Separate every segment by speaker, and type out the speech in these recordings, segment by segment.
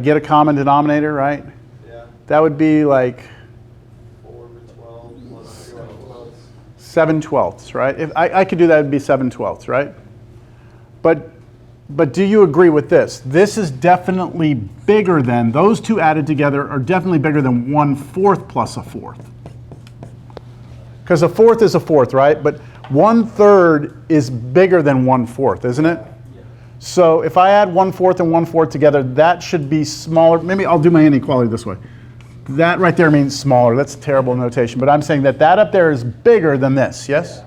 Speaker 1: get a common denominator, right?
Speaker 2: Yeah.
Speaker 1: That would be like
Speaker 2: 4/12 plus 2/12.
Speaker 1: 7/12, right? If I could do that, it'd be 7/12, right? But do you agree with this? This is definitely bigger than, those two added together are definitely bigger than 1/4 plus a fourth. Because a fourth is a fourth, right? But 1/3 is bigger than 1/4, isn't it? Yeah. So if I add 1/4 and 1/4 together, that should be smaller. Maybe I'll do my inequality this way. That right there means smaller. That's terrible notation. But I'm saying that that up there is bigger than this, yes?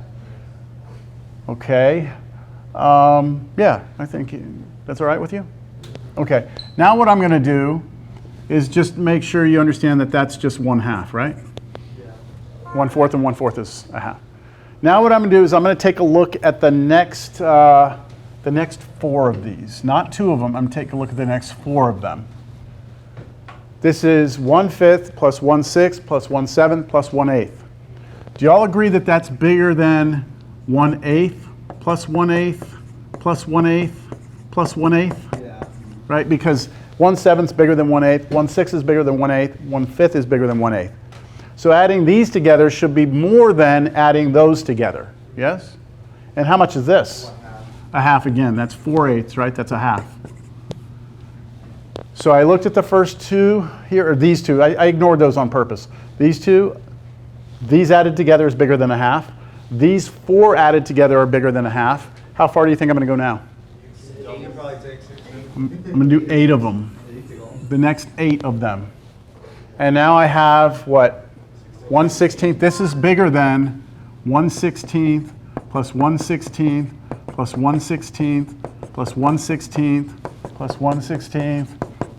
Speaker 1: Okay. Yeah, I think that's all right with you? Okay. Now what I'm going to do is just make sure you understand that that's just 1/2, right? Yeah. 1/4 and 1/4 is a half. Now what I'm going to do is I'm going to take a look at the next 4 of these. Not 2 of them. I'm taking a look at the next 4 of them. This is 1/5 plus 1/6 plus 1/7 plus 1/8. Do you all agree that that's bigger than 1/8 plus 1/8 plus 1/8 plus 1/8?
Speaker 2: Yeah.
Speaker 1: Right? Because 1/7 is bigger than 1/8, 1/6 is bigger than 1/8, 1/5 is bigger than 1/8. So adding these together should be more than adding those together. Yes? And how much is this? 1/2. A half again. That's 4/8, right? That's a half. So I looked at the first 2 here, or these 2. I ignored those on purpose. These 2, these added together is bigger than a half. These 4 added together are bigger than a half. How far do you think I'm going to go now?
Speaker 2: You can probably take 6.
Speaker 1: I'm going to do 8 of them. The next 8 of them. And now I have what? 1/16. This is bigger than 1/16 plus 1/16 plus 1/16 plus 1/16 plus 1/16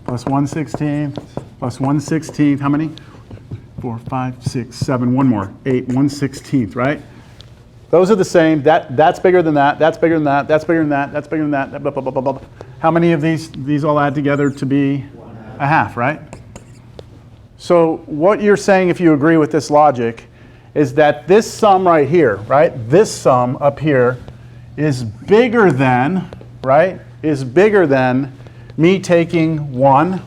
Speaker 1: plus 1/16 plus 1/16. How many? 4, 5, 6, 7. One more. 8. 1/16, right? Those are the same. That's bigger than that. That's bigger than that. That's bigger than that. That's bigger than that. Blah, blah, blah, blah, blah. How many of these all add together to be a half, right? So what you're saying, if you agree with this logic, is that this sum right here, right? This sum up here is bigger than, right? Is bigger than me taking 1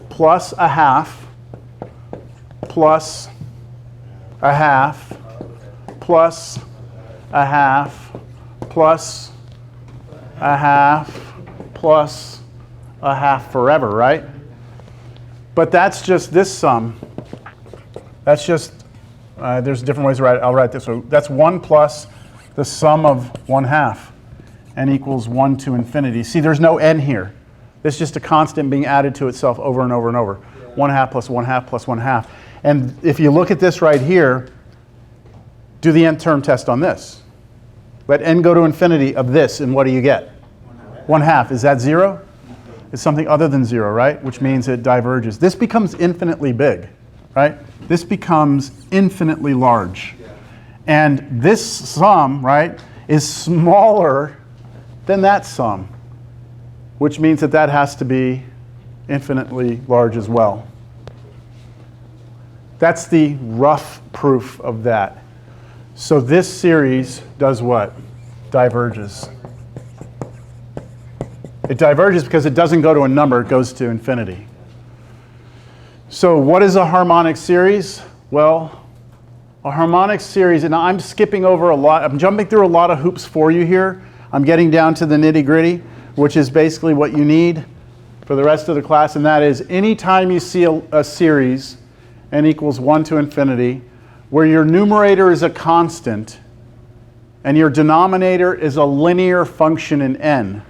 Speaker 1: plus a half plus a half plus a half plus a half plus a half forever, right? But that's just this sum. That's just, there's different ways to write it. I'll write this. So that's 1 plus the sum of 1/2, n equals 1 to infinity. See, there's no n here. It's just a constant being added to itself over and over and over. Yeah. 1/2 plus 1/2 plus 1/2. And if you look at this right here, do the nth term test on this. Let n go to infinity of this, and what do you get? 1/2. Is that 0? It's something other than 0, right? Which means it diverges. This becomes infinitely big, right? This becomes infinitely large. Yeah. And this sum, right, is smaller than that sum, which means that that has to be infinitely large as well. That's the rough proof of that. So this series does what? Diverges. It diverges because it doesn't go to a number, it goes to infinity. So what is a harmonic series? Well, a harmonic series, and I'm skipping over a lot, I'm jumping through a lot of hoops for you here. I'm getting down to the nitty-gritty, which is basically what you need for the rest of the class, and that is anytime you see a series, n equals 1 to infinity, where your numerator is a constant and your denominator is a linear function in n,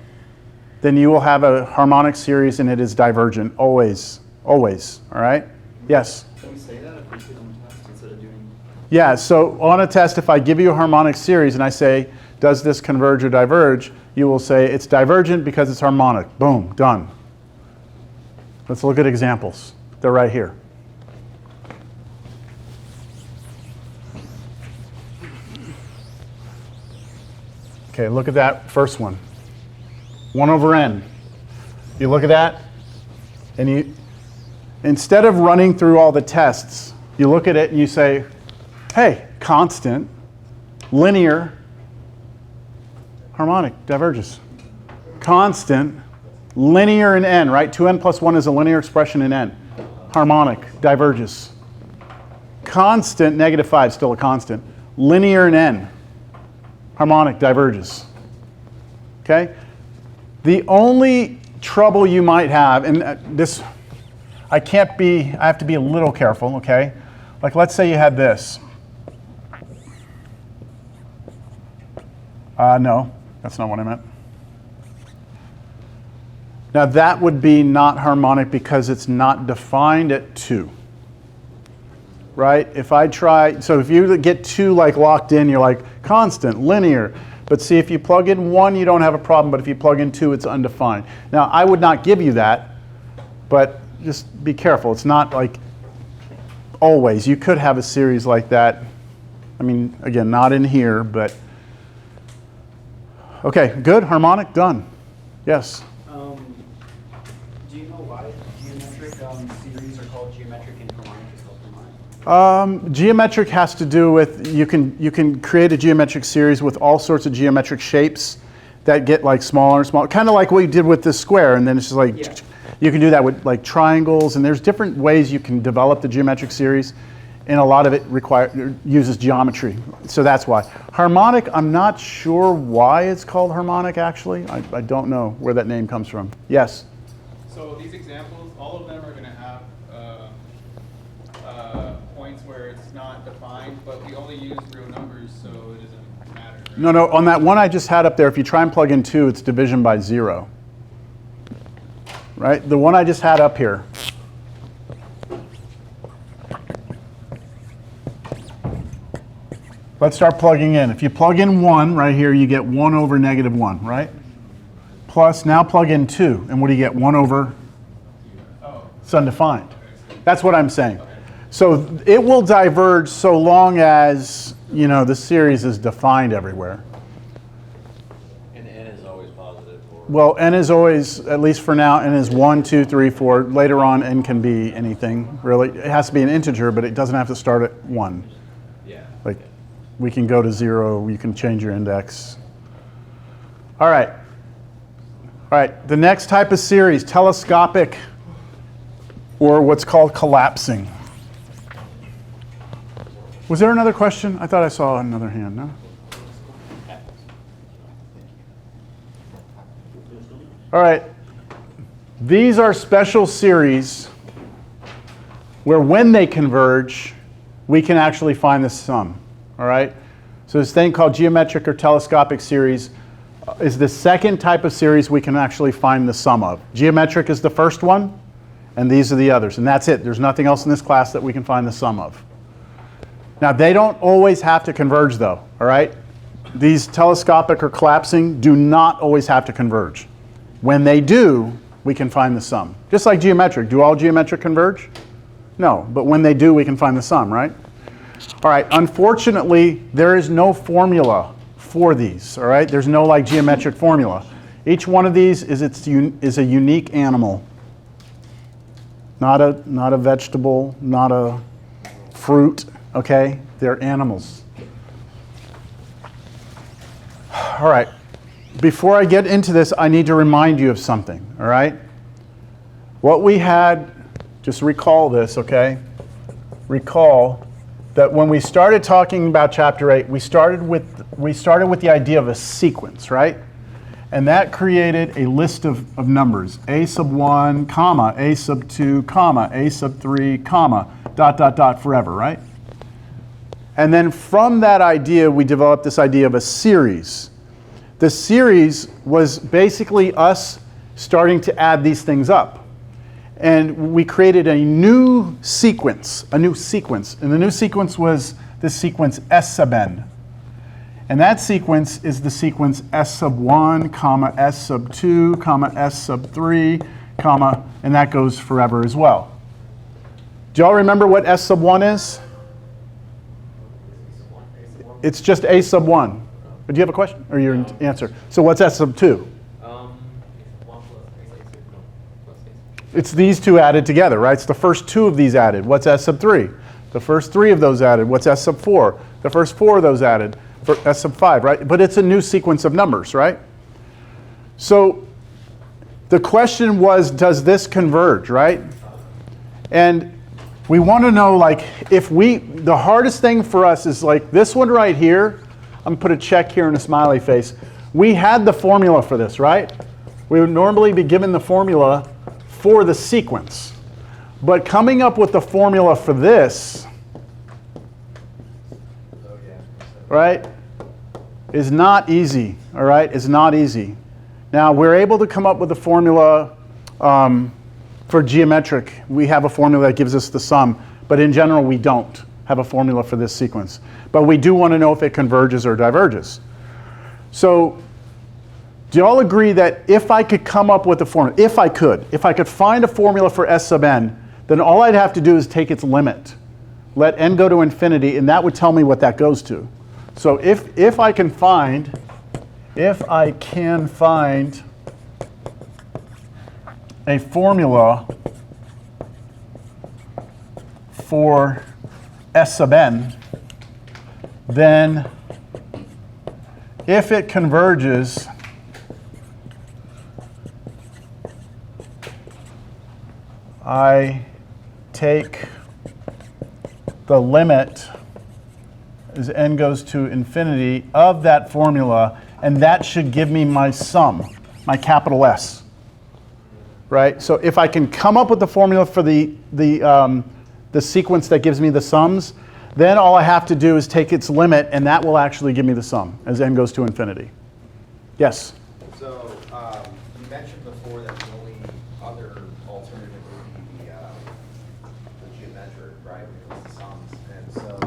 Speaker 1: then you will have a harmonic series and it is divergent, always, always, all right? Yes?
Speaker 3: Can we say that if we did on a test instead of doing?
Speaker 1: Yeah, so on a test, if I give you a harmonic series and I say, does this converge or diverge, you will say it's divergent because it's harmonic. Boom, done. Let's look at examples. They're right here. Okay, look at that first one. 1 over n. You look at that, and you, instead of running through all the tests, you look at it and you say, hey, constant, linear, harmonic, diverges. Constant, Linear in n, right? 2n plus 1 is a linear expression in n. Harmonic, diverges. Constant, -5, still a constant. Linear in n. Harmonic, diverges. Okay? The only trouble you might have, and this, I have to be a little careful, okay? Like let's say you had this. No, that's not what I meant. Now that would be not harmonic because it's not defined at 2. Right? If I try, so if you get 2 like locked in, you're like constant, linear. But see, if you plug in 1, you don't have a problem, but if you plug in 2, it's undefined. Now, I would not give you that, but just be careful. It's not like always. You could have a series like that. I mean, again, not in here, but okay, good, harmonic, done. Yes?
Speaker 3: Do you know why geometric series are called geometric and harmonic is called harmonic?
Speaker 1: Geometric has to do with, you can create a geometric series with all sorts of geometric shapes that get like smaller and smaller, kind of like what you did with this square, and then it's just like,
Speaker 3: Yeah.
Speaker 1: You can do that with like triangles, and there's different ways you can develop the geometric series, and a lot of it uses geometry, so that's why. Harmonic, I'm not sure why it's called harmonic actually. I don't know where that name comes from. Yes?
Speaker 4: So these examples, all of them are going to have points where it's not defined, but we only use real numbers, so it doesn't matter. Right?
Speaker 1: No, on that one I just had up there, if you try and plug in 2, it's division by 0. Right? The one I just had up here. Let's start plugging in. If you plug in 1 right here, you get 1 over -1, right? Plus, now plug in 2, and what do you get? 1 over? It's undefined. That's what I'm saying. So it will diverge so long as, you know, the series is defined everywhere.
Speaker 2: And n is always positive.
Speaker 1: Well, n is always, at least for now, n is 1, 2, 3, 4. Later on, n can be anything, really. It has to be an integer, but it doesn't have to start at 1.
Speaker 2: Yeah.
Speaker 1: Like, we can go to 0, you can change your index. All right. All right, the next type of series, telescopic, or what's called collapsing. Was there another question? I thought I saw another hand, no? All right, these are special series where when they converge, we can actually find the sum, all right? So this thing called geometric or telescopic series is the second type of series we can actually find the sum of. Geometric is the first one, and these are the others, and that's it. There's nothing else in this class that we can find the sum of. Now, they don't always have to converge, though, all right? These telescopic or collapsing do not always have to converge. When they do, we can find the sum. Just like geometric. Do all geometric converge? No, but when they do, we can find the sum, right? All right, unfortunately, there is no formula for these, all right? There's no like geometric formula. Each one of these is a unique animal. Not a vegetable, not a fruit, okay? They're animals. All right, before I get into this, I need to remind you of something, all right? What we had, just recall this, okay? Recall that when we started talking about chapter 8, we started with the idea of a sequence, right? And that created a list of numbers, a sub 1, comma, a sub 2, comma, a sub 3, comma, ... forever, right? And then from that idea, we developed this idea of a series. The series was basically us starting to add these things up. And we created a new sequence, And the new sequence was the sequence S sub n. And that sequence is the sequence S sub 1, comma, S sub 2, comma, S sub 3, comma, and that goes forever as well. Do y'all remember what S sub 1 is? It's just A sub 1. Do you have a question or your answer? So what's S sub 2? It's these two added together, right? It's the first two of these added. What's S sub 3? The first three of those added. What's S sub 4? The first four of those added. For S sub 5, right? But it's a new sequence of numbers, right? So the question was, does this converge, right? And we want to know, like, the hardest thing for us is like this one right here. I'm going to put a check here and a smiley face. We had the formula for this, right? We would normally be given the formula for the sequence. But coming up with the formula for this, right, is not easy, all right? It's not easy. Now, we're able to come up with a formula for geometric. We have a formula that gives us the sum, but in general, we don't have a formula for this sequence. But we do want to know if it converges or diverges. So, do you all agree that if I could come up with a formula, if I could find a formula for S sub n, then all I'd have to do is take its limit, let n go to infinity, and that would tell me what that goes to. So if I can find a formula for S sub n, then if it converges, I take the limit as n goes to infinity of that formula, and that should give me my sum, my capital S. Right? So if I can come up with the formula for the sequence that gives me the sums, then all I have to do is take its limit, and that will actually give me the sum as n goes to infinity. Yes?
Speaker 5: So you mentioned before that the only other alternative would be the geometric, right? Because the sums. And so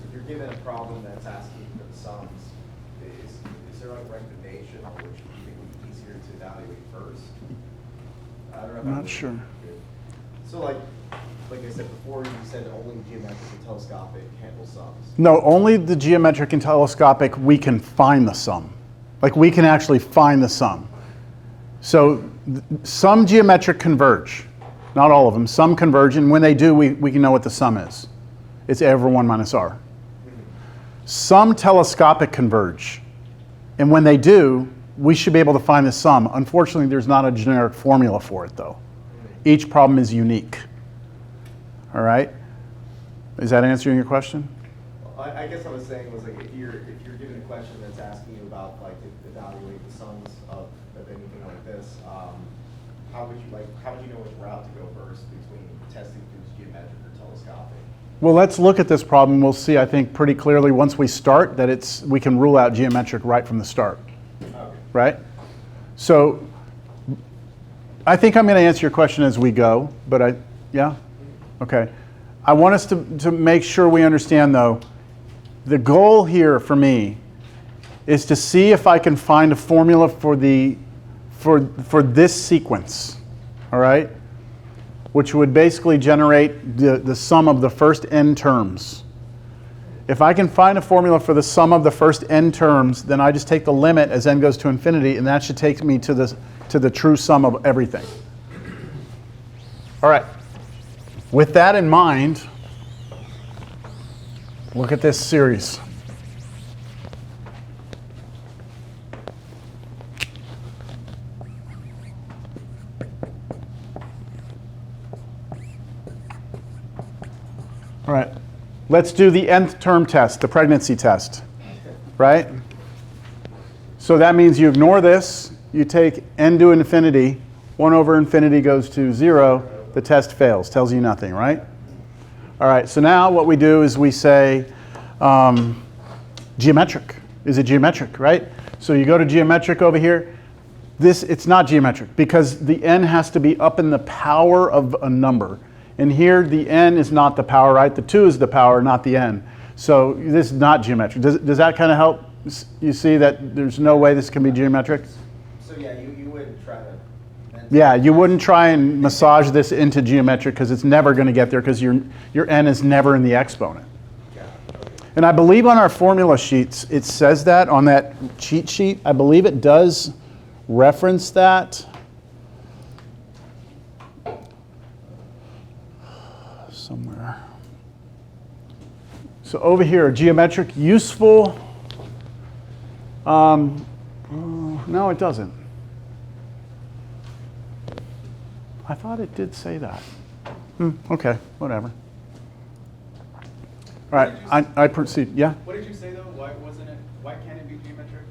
Speaker 5: if you're given a problem that's asking for the sums, is there like a recommendation on which you think would be easier to evaluate first? I don't know if
Speaker 1: I'm not sure.
Speaker 5: So like I said before, you said only geometric and telescopic handle sums.
Speaker 1: No, only the geometric and telescopic, we can find the sum. Like we can actually find the sum. So some geometric converge. Not all of them. Some converge, and when they do, we can know what the sum is. It's A over 1 minus R. Some telescopic converge. And when they do, we should be able to find the sum. Unfortunately, there's not a generic formula for it, though. Each problem is unique. All right? Is that answering your question?
Speaker 5: I guess I was saying was like if you're given a question that's asking you about like to evaluate the sums of anything like this, how would you know which route to go first between testing through geometric or telescopic?
Speaker 1: Well, let's look at this problem. We'll see, I think, pretty clearly once we start that we can rule out geometric right from the start.
Speaker 5: Okay.
Speaker 1: Right? So I think I'm going to answer your question as we go, but yeah? Okay. I want us to make sure we understand, though, the goal here for me is to see if I can find a formula for this sequence, all right? Which would basically generate the sum of the first n terms. If I can find a formula for the sum of the first n terms, then I just take the limit as n goes to infinity, and that should take me to the true sum of everything. All right. With that in mind, look at this series. All right, let's do the nth term test, the pregnancy test, right? So that means you ignore this, you take n to infinity, 1 over infinity goes to 0, the test fails, tells you nothing, right? All right, so now what we do is we say geometric. Is it geometric, right? So you go to geometric over here. It's not geometric because the n has to be up in the power of a number. And here the n is not the power, right? The 2 is the power, not the n. So this is not geometric. Does that kind of help you see that there's no way this can be geometric?
Speaker 5: So yeah, you wouldn't try to.
Speaker 1: Yeah, you wouldn't try and massage this into geometric because it's never going to get there because your n is never in the exponent.
Speaker 5: Yeah. Okay.
Speaker 1: And I believe on our formula sheets, it says that on that cheat sheet. I believe it does reference that. Somewhere. So over here, geometric, useful. No, it doesn't. I thought it did say that. Okay, whatever. All right, I proceed. Yeah?
Speaker 4: What did you say though? Why can't it be geometric?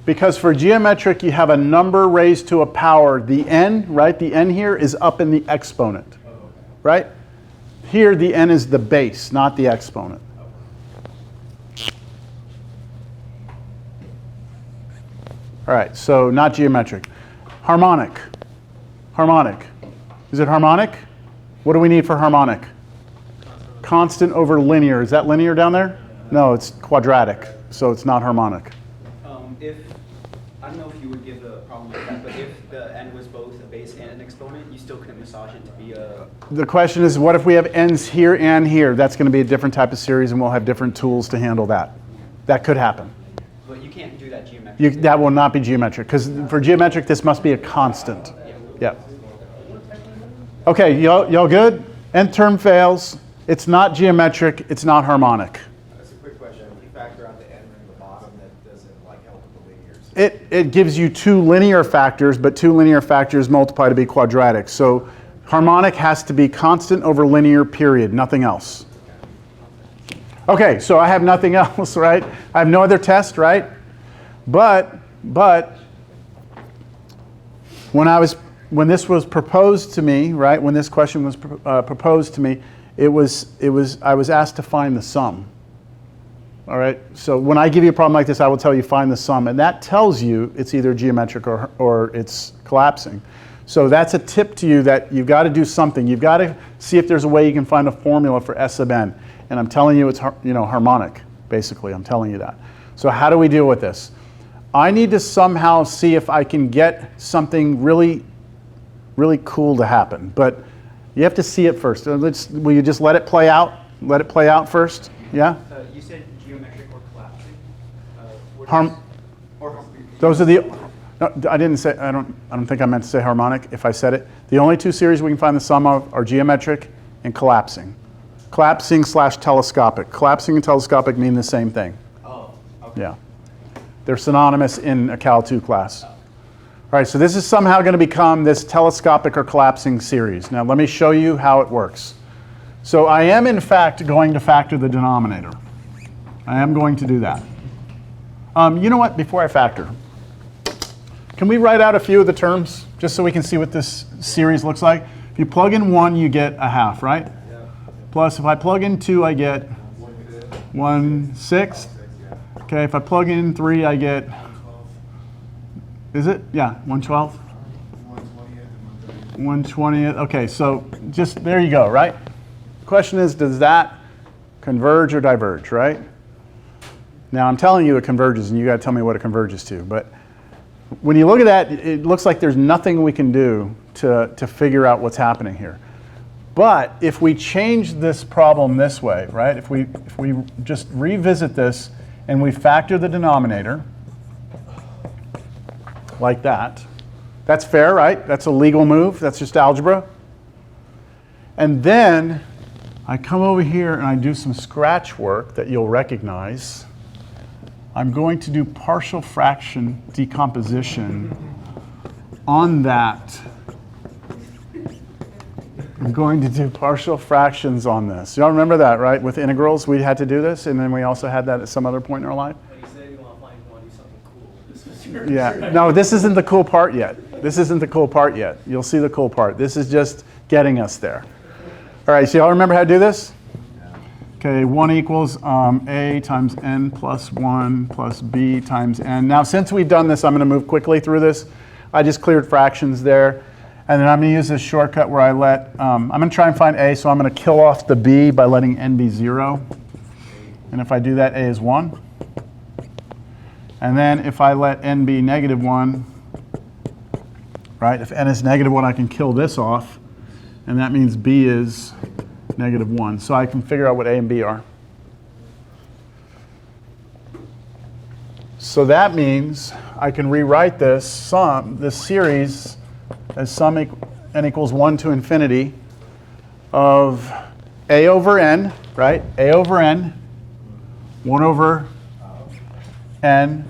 Speaker 1: Because for geometric, you have a number raised to a power. The n, right? The n here is up in the exponent, right? Here, the n is the base, not the exponent. All right, so not geometric. Harmonic. Harmonic. Is it harmonic? What do we need for harmonic? Constant over linear. Is that linear down there? No, it's quadratic, so it's not harmonic.
Speaker 3: If, I don't know if you would give a problem like that, but if the n was both a base and an exponent, you still couldn't massage it to be a...
Speaker 1: The question is, what if we have n's here and here? That's going to be a different type of series, and we'll have different tools to handle that. That could happen.
Speaker 3: But you can't do that geometrically.
Speaker 1: That will not be geometric, because for geometric, this must be a constant. Yeah. Okay, y'all good? Nth term fails. It's not geometric. It's not harmonic.
Speaker 5: That's a quick question. If you factor out the n in the bottom, that doesn't like help with the linears.
Speaker 1: It gives you two linear factors, but two linear factors multiply to be quadratic. So harmonic has to be constant over linear, period, nothing else. Okay, so I have nothing else, right? I have no other test, right? But when this was proposed to me, right? When this question was proposed to me, I was asked to find the sum. All right. So when I give you a problem like this, I will tell you find the sum, and that tells you it's either geometric or it's collapsing. So that's a tip to you that you've got to do something. You've got to see if there's a way you can find a formula for S sub n. And I'm telling you it's harmonic, basically. I'm telling you that. So how do we deal with this? I need to somehow see if I can get something really, really cool to happen. But you have to see it first. Will you just let it play out? Let it play out first? Yeah?
Speaker 3: You said geometric or collapsing.
Speaker 1: Those are the... No, I didn't say... I don't think I meant to say harmonic if I said it. The only two series we can find the sum of are geometric and collapsing. Collapsing / telescopic. Collapsing and telescopic mean the same thing.
Speaker 3: Oh, okay.
Speaker 1: Yeah. They're synonymous in a Cal 2 class. All right, so this is somehow going to become this telescopic or collapsing series. Now let me show you how it works. So I am in fact going to factor the denominator. I am going to do that. You know what, before I factor, can we write out a few of the terms just so we can see what this series looks like? If you plug in 1, you get a half, right? Plus if I plug in 2, I get 1/6. Okay, if I plug in 3, I get, is it? Yeah, 1/12? 1/20th. Okay, so just there you go, right? The question is, does that converge or diverge, right? Now I'm telling you it converges, and you got to tell me what it converges to. But when you look at that, it looks like there's nothing we can do to figure out what's happening here. But if we change this problem this way, right? If we just revisit this and we factor the denominator like that, that's fair, right? That's a legal move. That's just algebra. And then I come over here and I do some scratch work that you'll recognize. I'm going to do partial fraction decomposition on that. I'm going to do partial fractions on this. Y'all remember that, right? With integrals, we had to do this, and then we also had that at some other point in our life.
Speaker 2: When you said you want to do something cool, this was your...
Speaker 1: Yeah, no, this isn't the cool part yet. This isn't the cool part yet. You'll see the cool part. This is just getting us there. All right, so y'all remember how to do this? Okay, 1 equals a times n plus 1 plus b times n. Now, since we've done this, I'm going to move quickly through this. I just cleared fractions there. And then I'm going to use this shortcut where I let, I'm going to try and find a, so I'm going to kill off the b by letting n be 0. And if I do that, a is 1. And then if I let n be -1, right, if n is -1, I can kill this off. And that means b is -1. So I can figure out what a and b are. So that means I can rewrite this series as sum n equals 1 to infinity of a over n, right? A over n, 1 over n,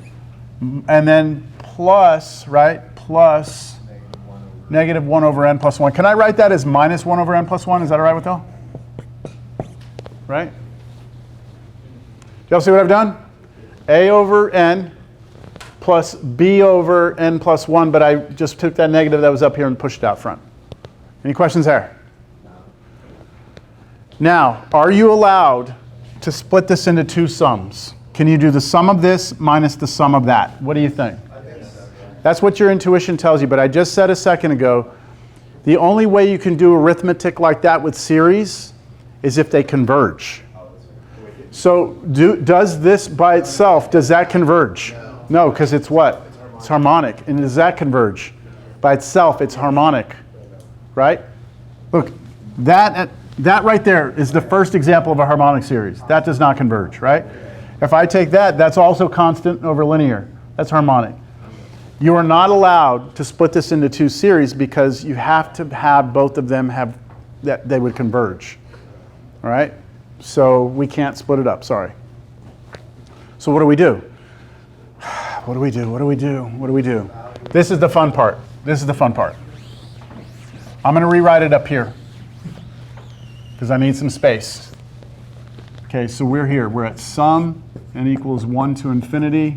Speaker 1: and then plus, right? Plus negative 1 over n plus 1. Can I write that as minus 1 over n plus 1? Is that all right with y'all? Right? Y'all see what I've done? A over n plus b over n plus 1, but I just took that negative that was up here and pushed it out front. Any questions there? Now, are you allowed to split this into two sums? Can you do the sum of this minus the sum of that? What do you think? That's what your intuition tells you, but I just said a second ago, the only way you can do arithmetic like that with series is if they converge. So does this by itself, does that converge? No, because it's what? It's harmonic. And does that converge? By itself, it's harmonic, right? Look, that right there is the first example of a harmonic series. That does not converge, right? If I take that, that's also constant over linear. That's harmonic. You are not allowed to split this into two series because you have to have both of them have that they would converge. All right? So we can't split it up, sorry. So what do we do? What do we do? What do we do? What do we do? This is the fun part. This is the fun part. I'm going to rewrite it up here because I need some space. Okay, so we're here. We're at sum n equals 1 to infinity,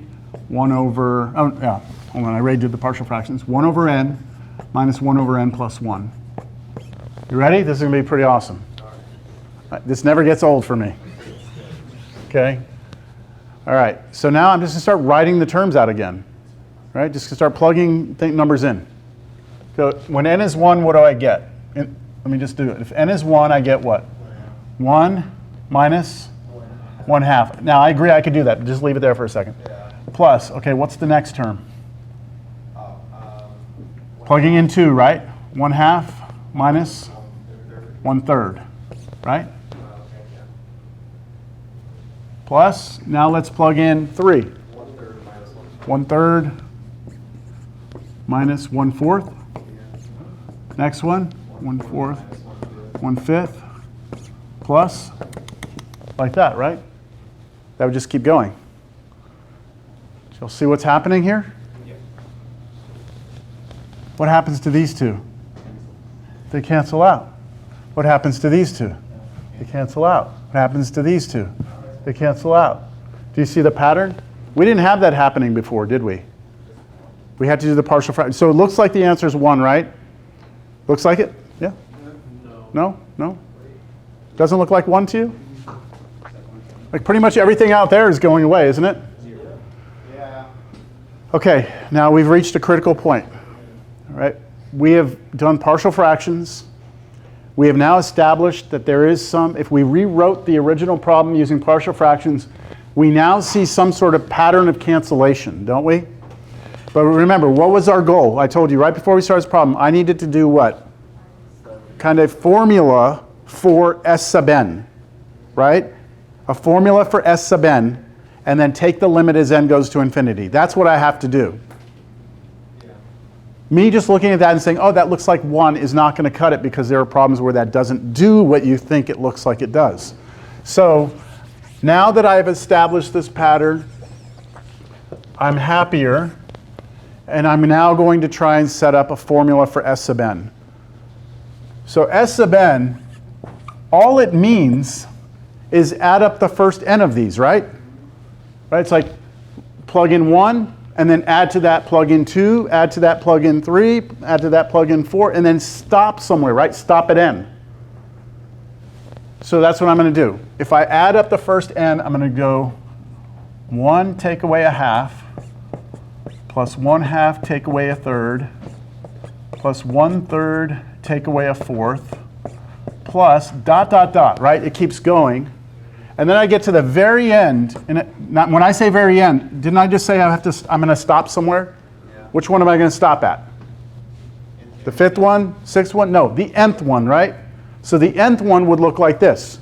Speaker 1: 1 over, oh yeah, hold on, I already did the partial fractions. 1 over n minus 1 over n plus 1. You ready? This is going to be pretty awesome. This never gets old for me. Okay? All right, so now I'm just going to start writing the terms out again. All right, just going to start plugging numbers in. So when n is 1, what do I get? Let me just do it. If n is 1, I get what? 1 minus 1/2. Now, I agree I could do that. Just leave it there for a second. Plus, okay, what's the next term? Plugging in 2, right? 1/2 minus 1/3, right? Plus, now let's plug in 3. 1/3 minus 1/4. Next one, 1/4, 1/5, plus, like that, right? That would just keep going. You'll see what's happening here? What happens to these two? They cancel out. What happens to these two? They cancel out. What happens to these two? They cancel out. Do you see the pattern? We didn't have that happening before, did we? We had to do the partial fraction. So it looks like the answer is 1, right? Looks like it? Yeah? No? No? Doesn't look like 1 to you? Like pretty much everything out there is going away, isn't it?
Speaker 5: Yeah.
Speaker 1: Okay, now we've reached a critical point. All right? We have done partial fractions. We have now established that there is some, if we rewrote the original problem using partial fractions, we now see some sort of pattern of cancellation, don't we? But remember, what was our goal? I told you right before we started this problem, I needed to do what? Kind of formula for S sub n, right? A formula for S sub n, and then take the limit as n goes to infinity. That's what I have to do. Me just looking at that and saying, oh, that looks like 1 is not going to cut it because there are problems where that doesn't do what you think it looks like it does. So now that I've established this pattern, I'm happier, and I'm now going to try and set up a formula for S sub n. So S sub n, all it means is add up the first n of these, right? Right? It's like plug in 1, and then add to that plug in 2, add to that plug in 3, add to that plug in 4, and then stop somewhere, right? Stop at n. So that's what I'm going to do. If I add up the first n, I'm going to go 1 take away 1/2, plus 1/2 take away 1/3, plus 1/3 take away 1/4, plus dot, dot, dot, right? It keeps going. And then I get to the very end, and when I say very end, didn't I just say I'm going to stop somewhere? Yeah. Which one am I going to stop at? The 5th one, 6th one? No, the nth one, right? So the nth one would look like this.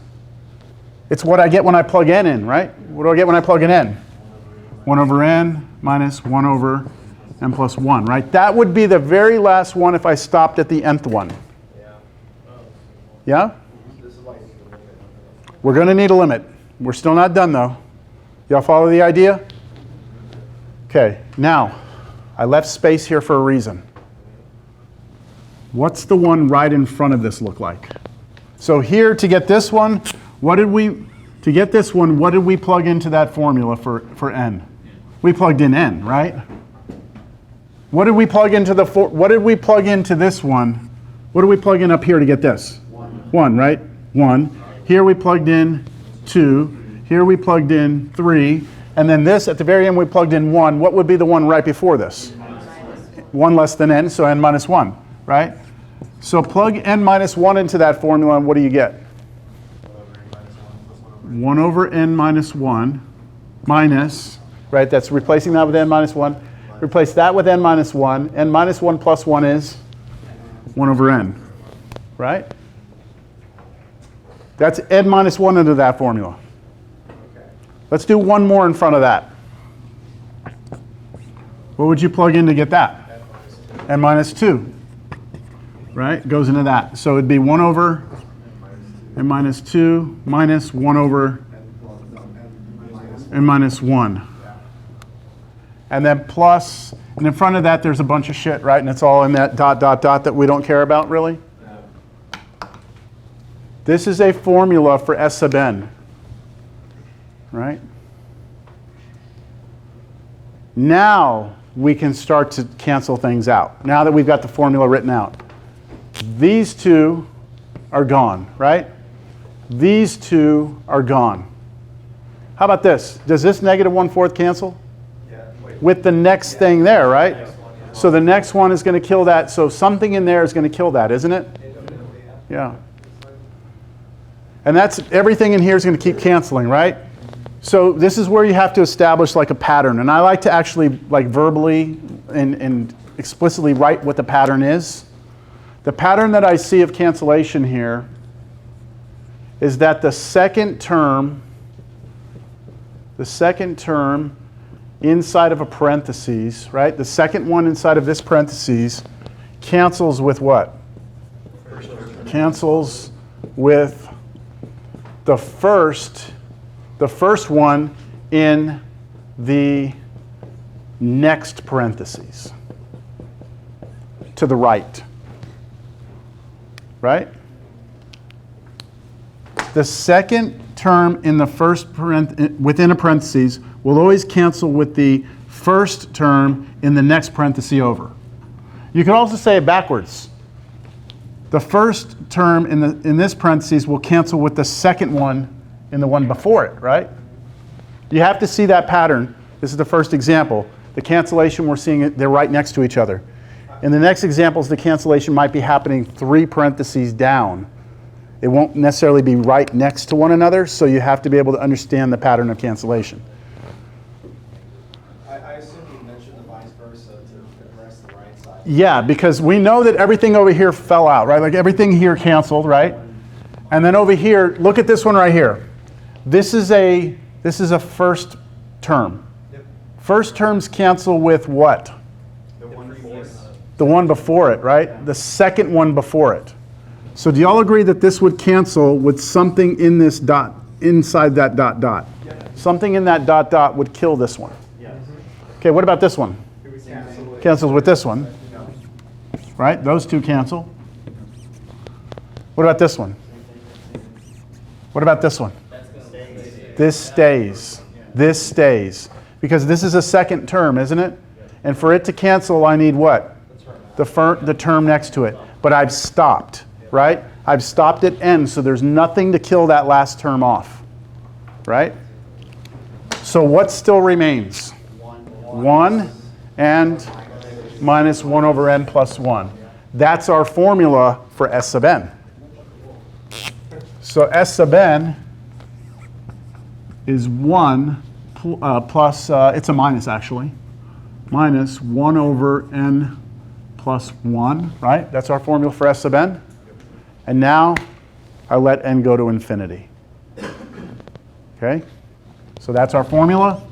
Speaker 1: It's what I get when I plug n in, right? What do I get when I plug in n? 1 over n minus 1 over n plus 1, right? That would be the very last one if I stopped at the nth one. Yeah? We're going to need a limit. We're still not done, though. Y'all follow the idea? Okay, now, I left space here for a reason. What's the one right in front of this look like? So here, to get this one, what did we plug into that formula for n? We plugged in n, right? What did we plug into what did we plug into this one? What did we plug in up here to get this? 1, right? 1. Here we plugged in 2. Here we plugged in 3. And then this, at the very end, we plugged in 1. What would be the one right before this? 1 less than n, so n minus 1, right? So plug n minus 1 into that formula, and what do you get? 1 over n minus 1 minus, right? That's replacing that with n minus 1. Replace that with n minus 1. N minus 1 plus 1 is 1 over n, right? That's n minus 1 into that formula. Let's do one more in front of that. What would you plug in to get that? N minus 2, right? Goes into that. So it'd be 1 over n minus 2 minus 1 over n minus 1. And then plus, and in front of that there's a bunch of shit, right? And it's all in that dot, dot, dot that we don't care about, really. This is a formula for S sub n, right? Now we can start to cancel things out. Now that we've got the formula written out. These two are gone, right? These two are gone. How about this? Does this negative 1/4 cancel? With the next thing there, right? So the next one is going to kill that. So something in there is going to kill that, isn't it? Yeah. And that's everything in here is going to keep canceling, right? So this is where you have to establish like a pattern. And I like to actually like verbally and explicitly write what the pattern is. The pattern that I see of cancellation here is that the second term inside of a parentheses, right? The second one inside of this parentheses cancels with what? Cancels with the first one in the next parentheses to the right, right? The second term in the first within a parentheses will always cancel with the first term in the next parenthesis over. You can also say it backwards. The first term in this parentheses will cancel with the second one in the one before it, right? You have to see that pattern. This is the first example. The cancellation, we're seeing it, they're right next to each other. In the next examples, the cancellation might be happening 3 parentheses down. It won't necessarily be right next to one another, so you have to be able to understand the pattern of cancellation.
Speaker 5: I assume you mentioned the vice versa to address the right side.
Speaker 1: Yeah, because we know that everything over here fell out, right? Like everything here canceled, right? And then over here, look at this one right here. This is a first term.
Speaker 5: Yep.
Speaker 1: First terms cancel with what?
Speaker 5: The one before.
Speaker 1: The one before it, right? The second one before it. So do y'all agree that this would cancel with something in this dot, inside that dot dot?
Speaker 5: Yep.
Speaker 1: Something in that dot dot would kill this one.
Speaker 5: Yes.
Speaker 1: Okay, what about this one?
Speaker 5: It would cancel with.
Speaker 1: Cancels with this one,
Speaker 5: No.
Speaker 1: right? Those two cancel. What about this one? What about this one? This stays. This stays. Because this is a second term, isn't it? And for it to cancel, I need what? The term next to it. But I've stopped, right? I've stopped at n, so there's nothing to kill that last term off, right? So what still remains? 1 and minus 1 over n plus 1. That's our formula for S sub n. So S sub n is 1 plus, it's a minus actually, minus 1 over n plus 1, right? That's our formula for S sub n. And now I let n go to infinity. Okay? So that's our formula.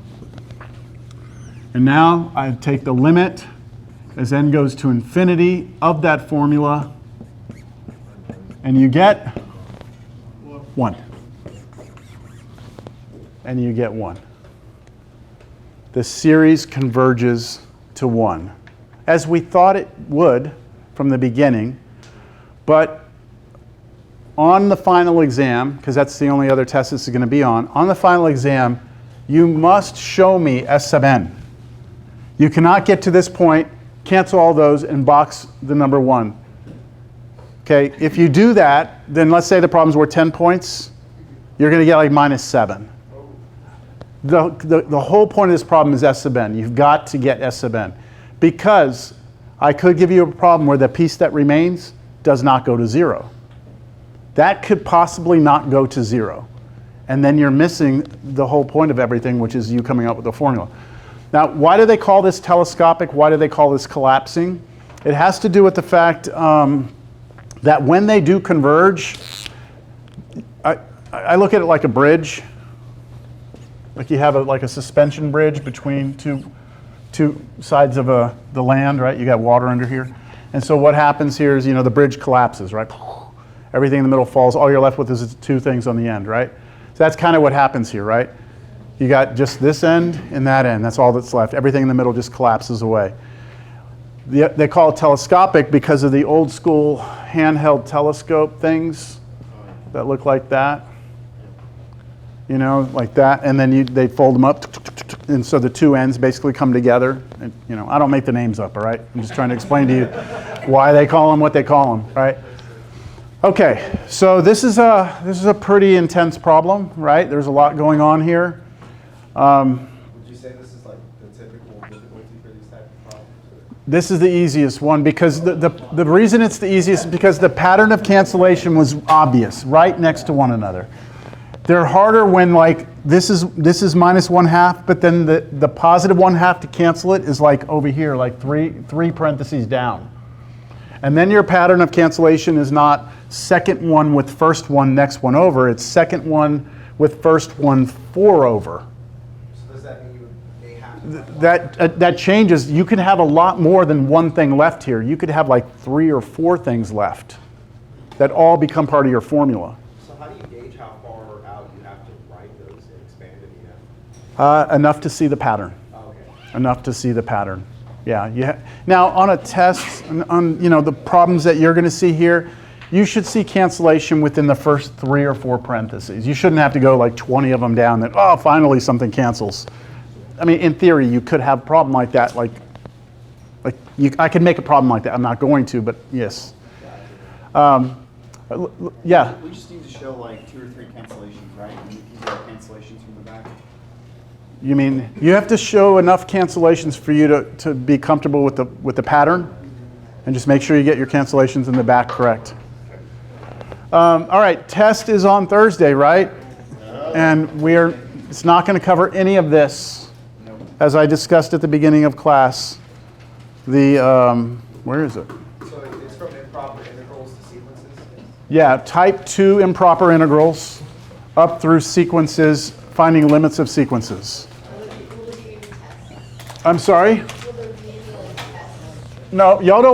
Speaker 1: And now I take the limit as n goes to infinity of that formula, and you get 1. And you get 1. The series converges to 1. As we thought it would from the beginning, But on the final exam, because that's the only other test this is going to be on the final exam, you must show me S sub n. You cannot get to this point, cancel all those, and box the number 1. Okay, if you do that, then let's say the problem's worth 10 points, you're going to get like -7. The whole point of this problem is S sub n. You've got to get S sub n. Because I could give you a problem where the piece that remains does not go to 0. That could possibly not go to 0. And then you're missing the whole point of everything, which is you coming up with a formula. Now, why do they call this telescopic? Why do they call this collapsing? It has to do with the fact that when they do converge, I look at it like a bridge. Like you have like a suspension bridge between two sides of the land, right? You got water under here. And so what happens here is, the bridge collapses, right? Everything in the middle falls. All you're left with is 2 things on the end, right? So that's kind of what happens here, right? You got just this end and that end. That's all that's left. Everything in the middle just collapses away. They call it telescopic because of the old school handheld telescope things that look like that. Like that. And then they fold them up. And so the 2 ends basically come together. And, I don't make the names up, all right? I'm just trying to explain to you why they call them what they call them, right? Okay, so this is a pretty intense problem, right? There's a lot going on here.
Speaker 5: Would you say this is like the typical difficulty for these type of problems?
Speaker 1: This is the easiest one because the reason it's the easiest is because the pattern of cancellation was obvious, right next to one another. They're harder when like this is -1/2, but then the positive 1/2 to cancel it is like over here, like three parentheses down. And then your pattern of cancellation is not second one with first one, next one over. It's second one with first one 4 over.
Speaker 5: So does that mean you may have to
Speaker 1: That changes. You could have a lot more than one thing left here. You could have like 3 or 4 things left that all become part of your formula.
Speaker 5: So how do you gauge how far out you have to write those and expand it?
Speaker 1: Enough to see the pattern.
Speaker 5: Okay.
Speaker 1: Enough to see the pattern. Yeah. Now on a test, on the problems that you're going to see here, you should see cancellation within the first 3 or 4 parentheses. You shouldn't have to go like 20 of them down. That finally something cancels. I mean, in theory, you could have a problem like that. I could make a problem like that. I'm not going to, but yes. Yeah.
Speaker 3: We just need to show like 2 or 3 cancellations, right? And you can get cancellations from the back.
Speaker 1: You mean you have to show enough cancellations for you to be comfortable with the pattern, and just make sure you get your cancellations in the back correct. All right, test is on Thursday, right? And it's not going to cover any of this, as I discussed at the beginning of class. Where is it?
Speaker 5: So it's from improper integrals to sequences?
Speaker 1: Yeah, type 2 improper integrals up through sequences, finding limits of sequences. I'm sorry? No, y'all don't